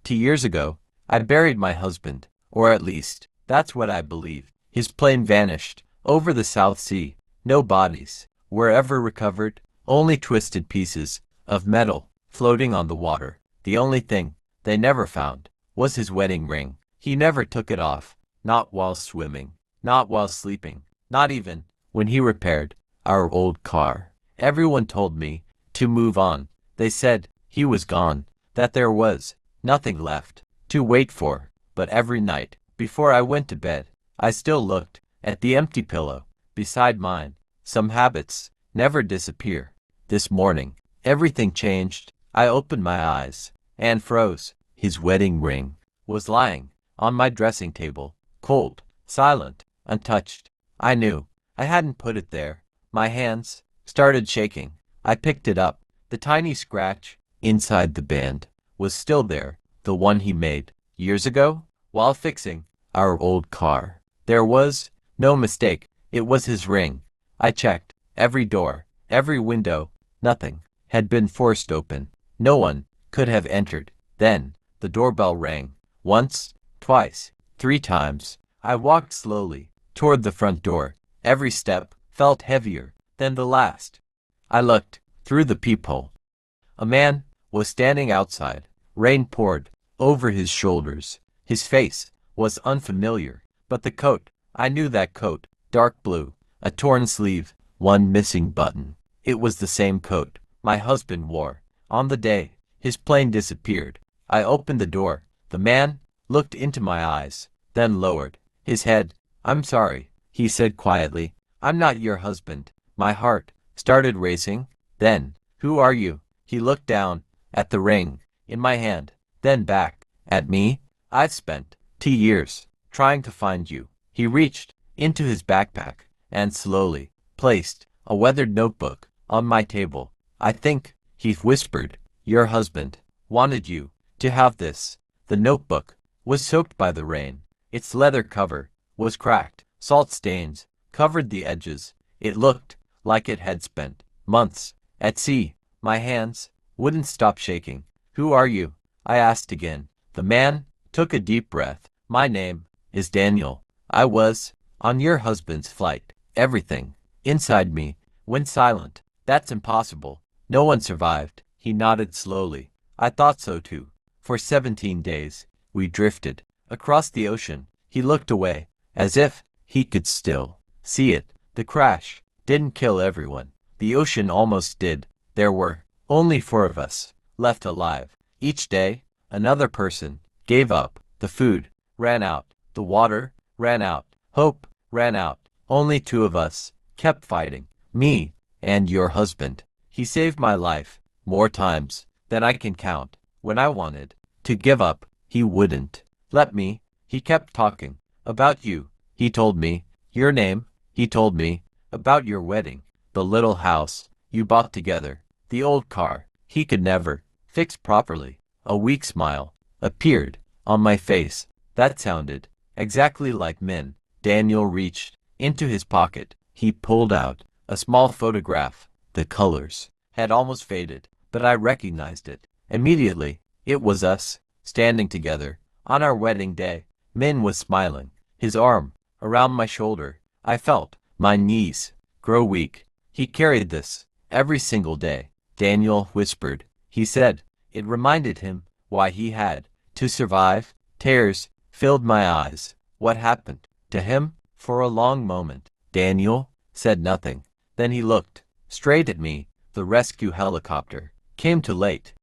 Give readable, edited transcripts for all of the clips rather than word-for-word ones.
2 years ago, I buried my husband, or at least, that's what I believe. His plane vanished over the South Sea. No bodies were ever recovered, only twisted pieces of metal floating on the water. The only thing they never found was his wedding ring. He never took it off, not while swimming, not while sleeping, not even when he repaired our old car. Everyone told me to move on. They said he was gone, that there was nothing left to wait for. But every night, before I went to bed, I still looked at the empty pillow beside mine. Some habits never disappear. This morning, everything changed. I opened my eyes and froze. His wedding ring was lying on my dressing table, cold, silent, untouched. I knew I hadn't put it there. My hands started shaking. I picked it up. The tiny scratch inside the band was still there, the one he made years ago while fixing our old car. There was no mistake. It was his ring. I checked every door, every window. Nothing had been forced open. No one could have entered. Then the doorbell rang. Once, twice, 3 times. I walked slowly toward the front door. Every step felt heavier than the last. I looked through the peephole. A man was standing outside. Rain poured over his shoulders. His face was unfamiliar, but the coat, I knew that coat, dark blue, a torn sleeve, one missing button. It was the same coat my husband wore on the day his plane disappeared. I opened the door. The man looked into my eyes, then lowered his head. "I'm sorry," he said quietly. "I'm not your husband." My heart started racing. Then, "Who are you?" He looked down at the ring in my hand, then back at me. "I've spent 2 years trying to find you." He reached into his backpack and slowly placed a weathered notebook on my table. "I think," he whispered, "your husband wanted you to have this." The notebook was soaked by the rain. Its leather cover was cracked. Salt stains covered the edges. It looked like it had spent months at sea. My hands wouldn't stop shaking. "Who are you?" I asked again. The man took a deep breath. "My name is Daniel. I was on your husband's flight." Everything inside me went silent. "That's impossible. No one survived." He nodded slowly. "I thought so too." For 17 days, we drifted across the ocean. He looked away, as if he could still see it. The crash didn't kill everyone. The ocean almost did. There were only 4 of us left alive. Each day, another person gave up. The food ran out. The water ran out. Hope ran out. Only 2 of us kept fighting. Me and your husband. He saved my life more times than I can count. When I wanted to give up, he wouldn't let me. He kept talking about you. He told me your name. He told me about your wedding, the little house you bought together, the old car he could never fix properly. A weak smile appeared on my face. That sounded exactly like men. Daniel reached into his pocket. He pulled out a small photograph. The colors had almost faded, but I recognized it immediately. It was us, standing together on our wedding day. Min was smiling, his arm around my shoulder. I felt my knees grow weak. He carried this every single day. Daniel whispered. He said it reminded him why he had to survive. Tears filled my eyes. What happened to him? For a long moment, Daniel said nothing. Then he looked straight at me. The rescue helicopter came too late.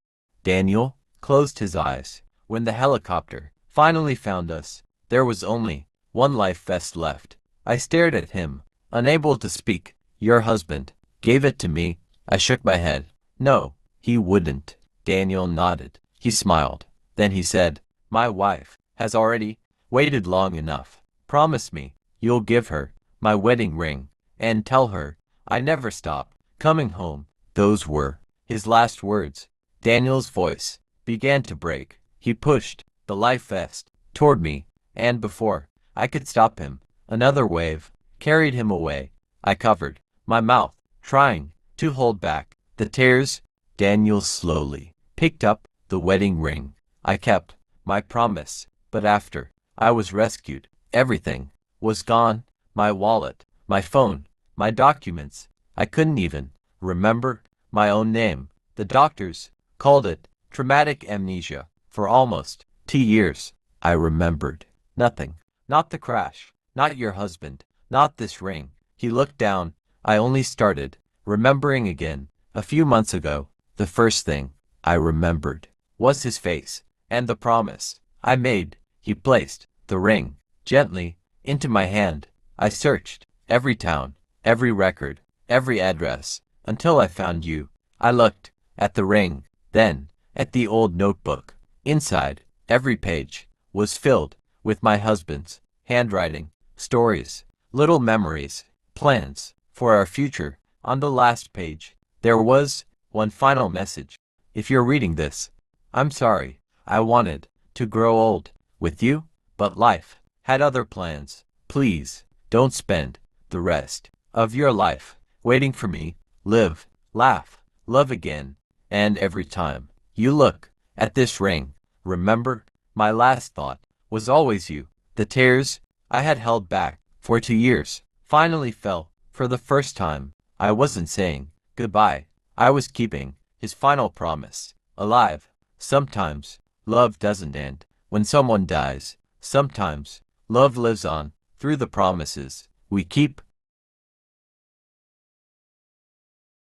Daniel closed his eyes. When the helicopter finally found us, there was only one life vest left. I stared at him, unable to speak. Your husband gave it to me. I shook my head. No, he wouldn't. Daniel nodded. He smiled. Then he said, my wife has already waited long enough. Promise me you'll give her my wedding ring and tell her I never stop coming home. Those were his last words. Daniel's voice began to break. He pushed the life vest toward me, and before I could stop him, another wave carried him away. I covered my mouth, trying to hold back the tears. Daniel slowly picked up the wedding ring. I kept my promise. But after I was rescued, everything was gone. My wallet, my phone, my documents. I couldn't even remember my own name. The doctors called it traumatic amnesia. For almost 2 years, I remembered nothing. Not the crash, not your husband, not this ring. He looked down. I only started remembering again a few months ago. The first thing I remembered was his face and the promise I made. He placed the ring gently into my hand. I searched every town, every record, every address, until I found you. I looked at the ring, then at the old notebook. Inside, every page was filled with my husband's handwriting, stories, little memories, plans for our future. On the last page, there was one final message. If you're reading this, I'm sorry. I wanted to grow old with you, but life had other plans. Please don't spend the rest of your life waiting for me. Live, laugh, love again. And every time you look at this ring, remember, my last thought was always you. The tears I had held back for 2 years finally fell for the first time. I wasn't saying goodbye. I was keeping his final promise alive. Sometimes love doesn't end when someone dies. Sometimes love lives on through the promises we keep.